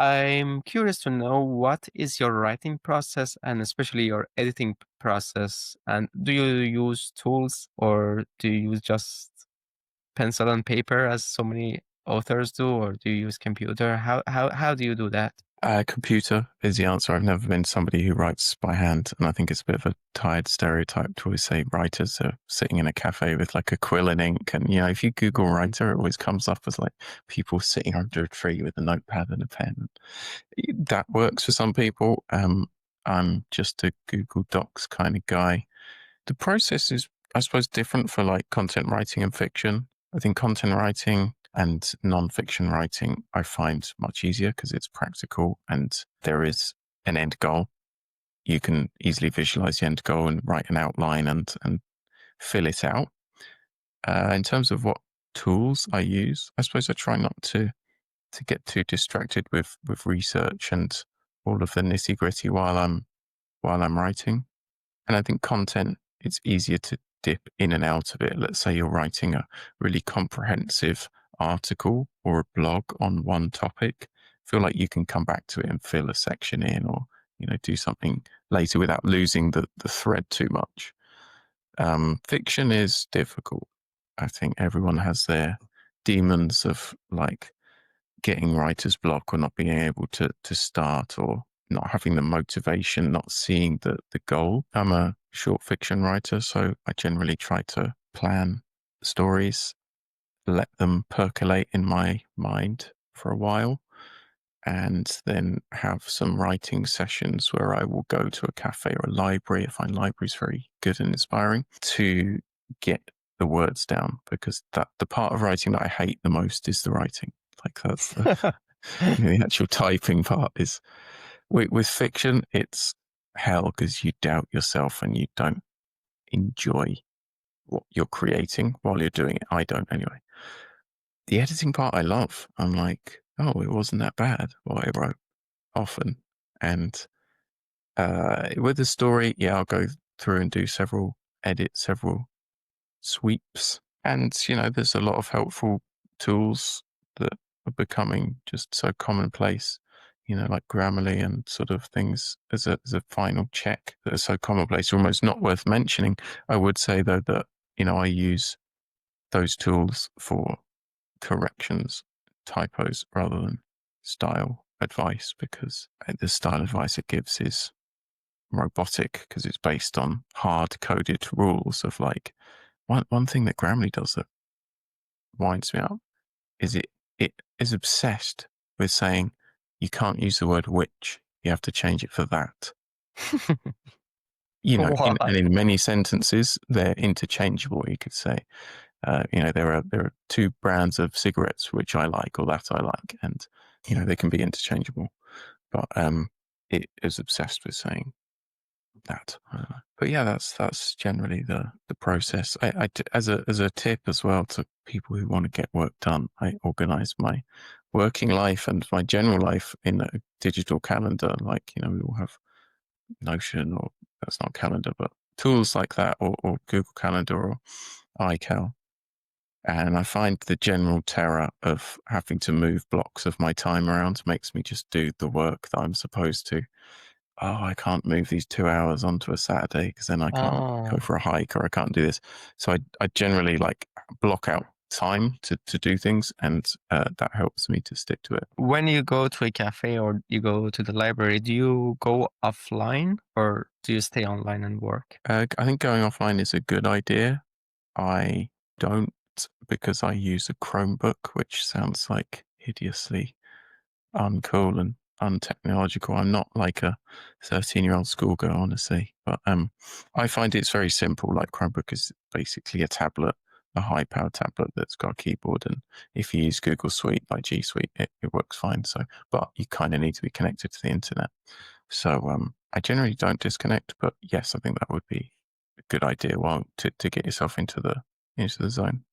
I'm curious to know what is your writing process and especially your editing process. And do you use tools or do you use just pencil and paper as so many authors do, or do you use computer? How do you do that? Computer is the answer. I've never been somebody who writes by hand, and I think it's a bit of a tired stereotype to always say writers are sitting in a cafe with like a quill and ink. And if you Google writer, it always comes up as like people sitting under a tree with a notepad and a pen. That works for some people. I'm just a Google Docs kind of guy. The process is, I suppose, different for like content writing and fiction. I think content writing and non-fiction writing I find much easier because it's practical and there is an end goal. You can easily visualize the end goal and write an outline and fill it out. In terms of what tools I use, I suppose I try not to get too distracted with research and all of the nitty gritty while I'm writing. And I think content, it's easier to dip in and out of it. Let's say you're writing a really comprehensive article or a blog on one topic. Feel like you can come back to it and fill a section in or, do something later without losing the thread too much. Fiction is difficult. I think everyone has their demons of like getting writer's block or not being able to start or not having the motivation, not seeing the goal. I'm a short fiction writer, so I generally try to plan stories, let them percolate in my mind for a while, and then have some writing sessions where I will go to a cafe or a library. I find libraries very good and inspiring to get the words down because that the part of writing that I hate the most is the writing. Like that's the actual typing part is with fiction, it's hell because you doubt yourself and you don't enjoy what you're creating while you're doing it. I don't anyway. The editing part I love. I'm like, oh, it wasn't that bad what I wrote often. And with the story, yeah, I'll go through and do several edits, several sweeps. And, there's a lot of helpful tools that are becoming just so commonplace, like Grammarly and sort of things as a final check that are so commonplace, almost not worth mentioning. I would say, though, that, I use those tools for corrections, typos, rather than style advice, because the style advice it gives is robotic because it's based on hard-coded rules of like, one thing that Grammarly does that winds me up is it is obsessed with saying you can't use the word which, you have to change it for that. Why? In many sentences they're interchangeable. You could say, there are two brands of cigarettes which I like or that I like, and they can be interchangeable. But it is obsessed with saying that. But yeah, that's generally the process. As a tip as well to people who want to get work done, I organize my working life and my general life in a digital calendar. Like, we all have Notion, or that's not calendar, but tools like that, or Google Calendar or iCal. And I find the general terror of having to move blocks of my time around makes me just do the work that I'm supposed to. Oh, I can't move these 2 hours onto a Saturday because then I can't go Oh. for a hike or I can't do this. So I generally like block out time to do things, and that helps me to stick to it. When you go to a cafe or you go to the library, do you go offline or do you stay online and work? I think going offline is a good idea. I don't, because I use a Chromebook, which sounds like hideously uncool and untechnological. I'm not like a 13-year-old schoolgirl, honestly, but I find it's very simple. Like Chromebook is basically a tablet, a high-powered tablet that's got a keyboard, and if you use Google Suite like G Suite, it works fine. So, but you kind of need to be connected to the internet. So I generally don't disconnect, but yes, I think that would be a good idea. Well, to get yourself into the zone.